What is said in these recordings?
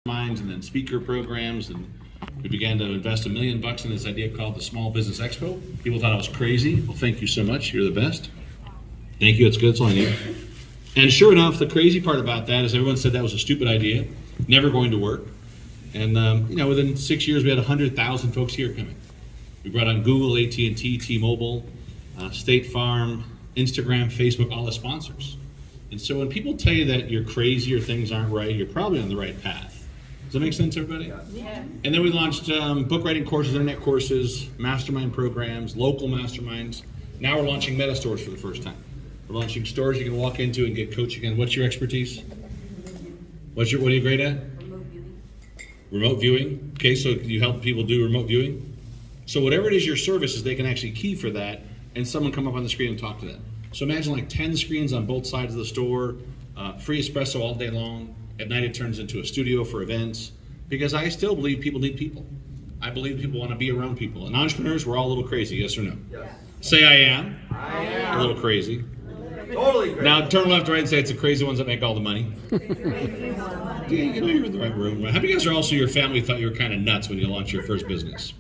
minds and then speaker programs, and we began to invest $1 million in this idea called the Small Business Expo. People thought I was crazy. Well, thank you so much. You're the best. Thank you. That's good. That's all I need. And sure enough, the crazy part about that is everyone said that was a stupid idea, never going to work. And within 6 years, we had 100,000 folks here coming. We brought on Google, AT&T, T-Mobile, State Farm, Instagram, Facebook, all the sponsors. And so when people tell you that you're crazy or things aren't right, you're probably on the right path. Does that make sense, everybody? Yeah. And then we launched book writing courses, internet courses, mastermind programs, local masterminds. Now we're launching meta stores for the first time. We're launching stores you can walk into and get coaching in. What's your expertise? What are you great at? Remote viewing. Remote viewing. Okay, so you help people do remote viewing. So whatever it is your service is, they can actually key for that and someone come up on the screen and talk to them. So imagine like 10 screens on both sides of the store, free espresso all day long. At night it turns into a studio for events, because I still believe people need people. I believe people want to be around people. And entrepreneurs, we're all a little crazy, yes or no? Yes. Say I am. I am. A little crazy. Totally crazy. Now turn left to right and say it's the crazy ones that make all the money. Yeah, you're in the right room. How many guys are also your family thought you were kind of nuts when you launched your first business?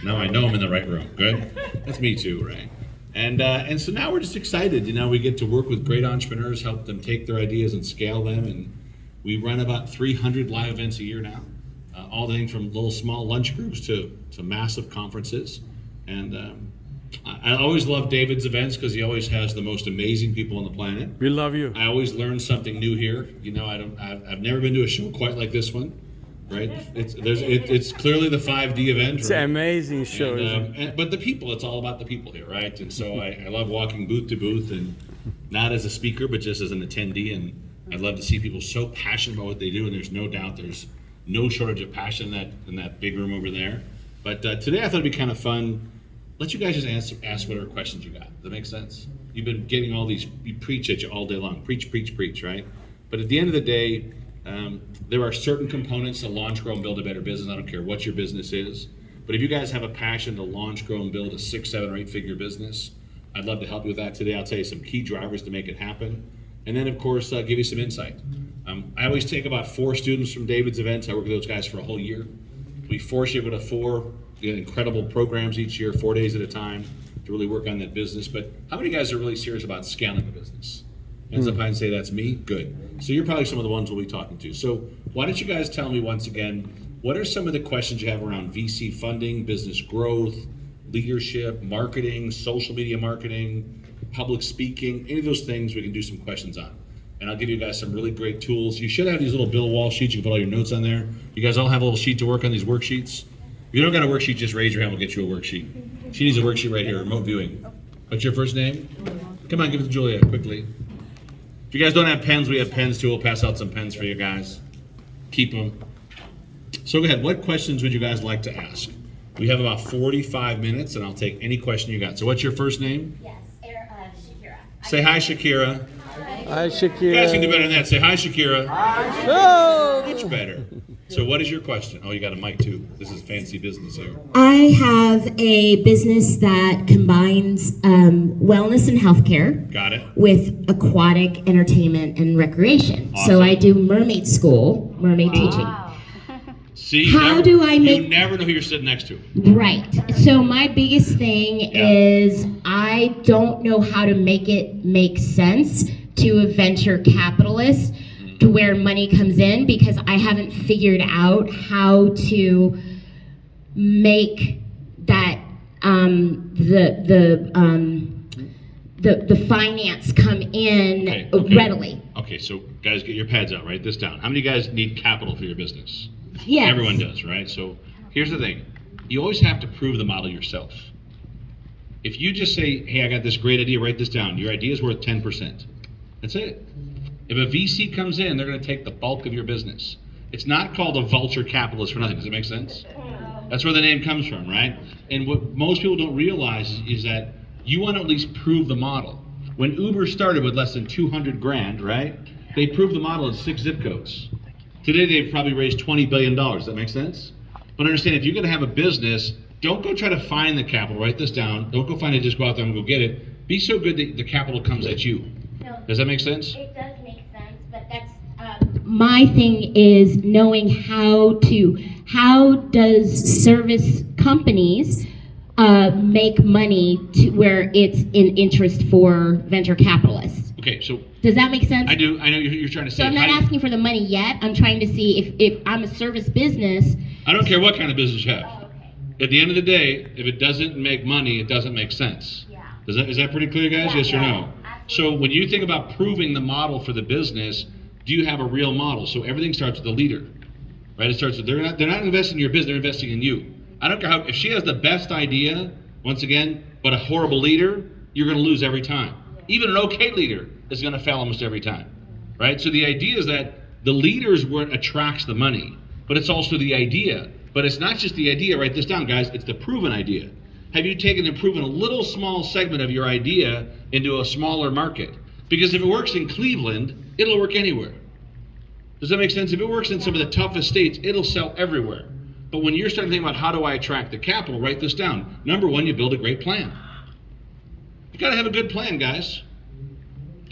Now I know I'm in the right room. Good. That's me too, right? And so now we're just excited. We get to work with great entrepreneurs, help them take their ideas and scale them. And we run about 300 live events a year now, all the thing from little small lunch groups to massive conferences. And I always love David's events because he always has the most amazing people on the planet. We love you. I always learn something new here. I've never been to a show quite like this one. Right, it's clearly the 5D event. It's right? an amazing show. But the people, it's all about the people here, right? And so I love walking booth to booth, and not as a speaker, but just as an attendee. And I love to see people so passionate about what they do, and there's no doubt there's no shortage of passion in that big room over there. But today I thought it'd be kind of fun. Let you guys just ask whatever questions you got. Does that make sense? You've been getting all these, you preach at you all day long. Preach, right? But at the end of the day, there are certain components to launch, grow, and build a better business. I don't care what your business is. But if you guys have a passion to launch, grow, and build a 6, 7, or 8-figure business, I'd love to help you with that today. I'll tell you some key drivers to make it happen. And then, of course, give you some insight. I always take about 4 students from David's events. I work with those guys for a whole year. We force you to 4 incredible programs each year, 4 days at a time, to really work on that business. But how many guys are really serious about scaling the business? Hands up high and say, that's me? Good. So you're probably some of the ones we'll be talking to. So why don't you guys tell me once again, what are some of the questions you have around VC funding, business growth, leadership, marketing, social media marketing, public speaking, any of those things we can do some questions on. And I'll give you guys some really great tools. You should have these little Bill Walsh sheets. You can put all your notes on there. You guys all have a little sheet to work on, these worksheets. If you don't got a worksheet, just raise your hand. We'll get you a worksheet. She needs a worksheet right here, remote viewing. What's your first name? Come on, give it to Julia quickly. If you guys don't have pens, we have pens too. We'll pass out some pens for you guys. Keep them. So go ahead. What questions would you guys like to ask? We have about 45 minutes, and I'll take any question you got. So what's your first name? Yes, Shakira. Say hi, Shakira. Hi, Shakira. You guys can do better than that. Say hi, Shakira. Oh! Much better. So what is your question? Oh, you got a mic too. This is fancy business here. I have a business that combines wellness and healthcare. Got it. With aquatic entertainment and recreation. Awesome. So I do mermaid school, mermaid teaching. See, How do I make... You never know who you're sitting next to. Right. So my biggest thing is I don't know how to make it make sense to a venture capitalist to where money comes in, because I haven't figured out how to make that the finance come in readily. Okay, so guys, get your pads out. Write this down. How many guys need capital for your business? Yes. Everyone does, right? So here's the thing. You always have to prove the model yourself. If you just say, hey, I got this great idea, write this down. Your idea is worth 10%. That's it. If a VC comes in, they're going to take the bulk of your business. It's not called a vulture capitalist for nothing. Does that make sense? That's where the name comes from, right? And what most people don't realize is that you want to at least prove the model. When Uber started with less than 200 grand, right? They proved the model in 6 zip codes. Today they've probably raised $20 billion. Does that make sense? But understand, if you're going to have a business, don't go try to find the capital. Write this down. Don't go find it, just go out there and go get it. Be so good that the capital comes at you. No, Does that make sense? it does make sense, but that's my thing is knowing how does service companies make money to where it's in interest for venture capitalists. Okay, so Does that make sense? I do. I know you're trying to say. So I'm not asking for the money yet. I'm trying to see if I'm a service business. I don't care what kind of business you have. At the end of the day, if it doesn't make money, it doesn't make sense. Yeah. Is that pretty clear, guys? Yeah, Yes or yeah, no? So when you think about proving the model for the business, do you have a real model? So everything starts with the leader, right? It starts with they're not investing in your business, they're investing in you. I don't care how if she has the best idea, once again, but a horrible leader, you're going to lose every time. Even an okay leader is going to fail almost every time, right? So the idea is that the leader is what attracts the money, but it's also the idea. But it's not just the idea. Write this down, guys. It's the proven idea. Have you taken and proven a little small segment of your idea into a smaller market? Because if it works in Cleveland, it'll work anywhere. Does that make sense? If it works in some of the toughest states, it'll sell everywhere. But when you're starting to think about how do I attract the capital, write this down. Number one, you build a great plan. You got to have a good plan, guys.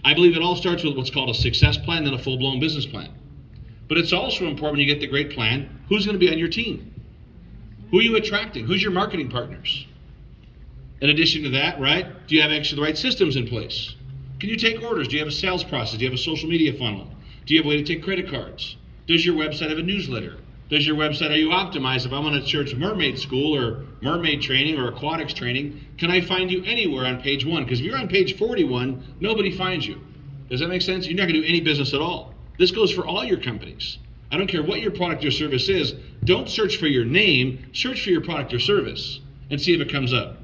I believe it all starts with what's called a success plan, then a full-blown business plan. But it's also important when you get the great plan, who's going to be on your team? Who are you attracting? Who's your marketing partners? In addition to that, right, do you have actually the right systems in place? Can you take orders? Do you have a sales process? Do you have a social media funnel? Do you have a way to take credit cards? Does your website have a newsletter? Does your website, are you optimized? If I'm on a church mermaid school or mermaid training or aquatics training, can I find you anywhere on page 1? Because if you're on page 41, nobody finds you. Does that make sense? You're not going to do any business at all. This goes for all your companies. I don't care what your product or service is. Don't search for your name. Search for your product or service and see if it comes up.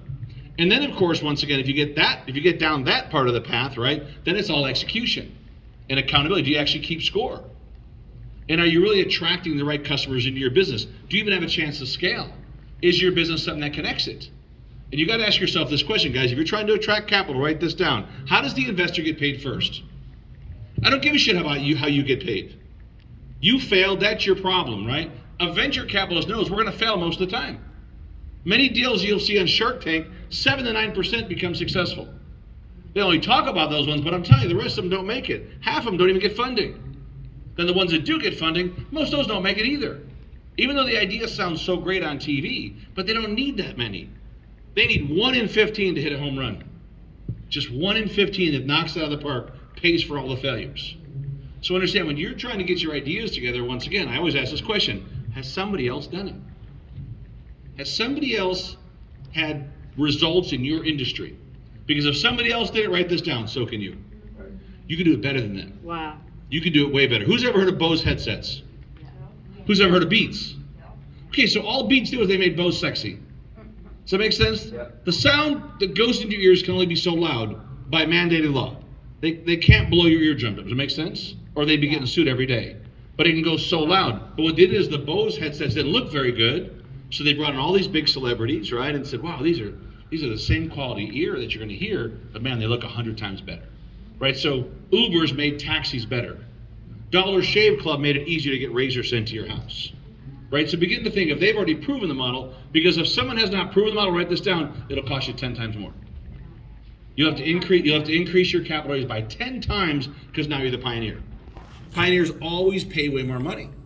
And then, of course, once again, if you get down that part of the path, right, then it's all execution and accountability. Do you actually keep score? And are you really attracting the right customers into your business? Do you even have a chance to scale? Is your business something that can exit? And you got to ask yourself this question, guys. If you're trying to attract capital, write this down. How does the investor get paid first? I don't give a shit about you how you get paid. You failed, that's your problem, right? A venture capitalist knows we're going to fail most of the time. Many deals you'll see on Shark Tank, 7 to 9% become successful. They only talk about those ones, but I'm telling you, the rest of them don't make it. Half of them don't even get funding. Then the ones that do get funding, most of those don't make it either. Even though the idea sounds so great on TV, but they don't need that many. They need 1 in 15 to hit a home run. Just 1 in 15 that knocks it out of the park pays for all the failures. So understand, when you're trying to get your ideas together, once again, I always ask this question, has somebody else done it? Has somebody else had results in your industry? Because if somebody else did it, write this down, so can you. You can do it better than them. Wow. You can do it way better. Who's ever heard of Bose headsets? Who's ever heard of Beats? Okay, so all Beats do is they made Bose sexy. Does that make sense? Yeah. The sound that goes into your ears can only be so loud by mandated law. They can't blow your eardrum. Does it make sense? Or they'd be getting sued every day. But it can go so loud. But what they did is the Bose headsets didn't look very good, so they brought in all these big celebrities, right, and said, wow, these are the same quality ear that you're going to hear, but man, they look 100 times better, right? So Uber's made taxis better. Dollar Shave Club made it easier to get razors sent to your house, right? So begin to think if they've already proven the model, because if someone has not proven the model, write this down, it'll cost you 10 times more. You'll have to increase your capital raise by 10 times because now you're the pioneer. Pioneers always pay way more money.